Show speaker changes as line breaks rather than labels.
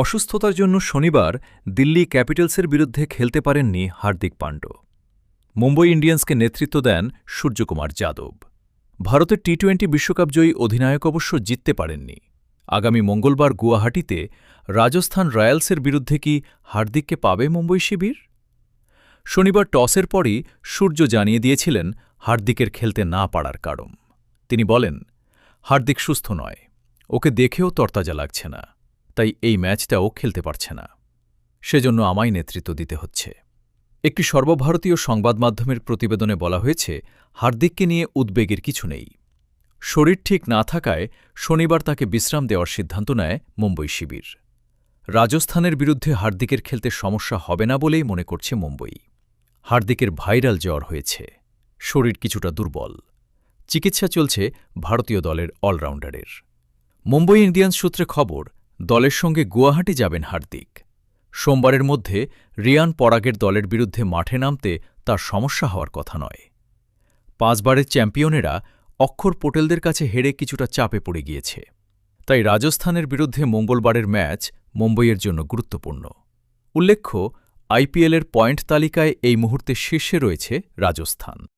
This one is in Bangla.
অসুস্থতার জন্য শনিবার দিল্লি ক্যাপিটালসের বিরুদ্ধে খেলতে পারেননি হার্দিক পাণ্ড্য। মুম্বই ইন্ডিয়ান্সকে নেতৃত্ব দেন সূর্যকুমার যাদব। ভারতের টি-20 বিশ্বকাপজয়ী অধিনায়ক অবশ্য জিততে পারেননি। আগামী মঙ্গলবার গুয়াহাটিতে রাজস্থান রয়্যালসের বিরুদ্ধে কি হার্দিককে পাবে মুম্বই শিবির? শনিবার টসের পরই সূর্য জানিয়ে দিয়েছিলেন হার্দিকের খেলতে না পারার কারণ। তিনি বলেন, হার্দিক সুস্থ নয়, ওকে দেখেও তরতাজা লাগছে না, তাই এই ম্যাচটাও খেলতে পারছে না। সেজন্য আমায় নেতৃত্ব দিতে হচ্ছে। একটি সর্বভারতীয় সংবাদ মাধ্যমের প্রতিবেদনে বলা হয়েছে, হার্দিককে নিয়ে উদ্বেগের কিছু নেই। শরীর ঠিক না থাকায় শনিবার তাকে বিশ্রাম দেওয়ার সিদ্ধান্ত নেয় মুম্বই শিবির। রাজস্থানের বিরুদ্ধে হার্দিকের খেলতে সমস্যা হবে না বলেই মনে করছে মুম্বই। হার্দিকের ভাইরাল জ্বর হয়েছে, শরীর কিছুটা দুর্বল। চিকিৎসা চলছে ভারতীয় দলের অলরাউন্ডারের। মুম্বই ইন্ডিয়ান্স সূত্রে খবর, দলের সঙ্গে গুয়াহাটি যাবেন হার্দিক। সোমবারের মধ্যে রিয়ান পরাগের দলের বিরুদ্ধে মাঠে নামতে তার সমস্যা হওয়ার কথা নয়। 5 বারের চ্যাম্পিয়নেরা অক্ষর পটেলদের কাছে হেরে কিছুটা চাপে পড়ে গিয়েছে। তাই রাজস্থানের বিরুদ্ধে মঙ্গলবারের ম্যাচ মুম্বইয়ের জন্য গুরুত্বপূর্ণ। উল্লেখ্য, আইপিএলের পয়েন্ট তালিকায় এই মুহূর্তে শীর্ষে রয়েছে রাজস্থান।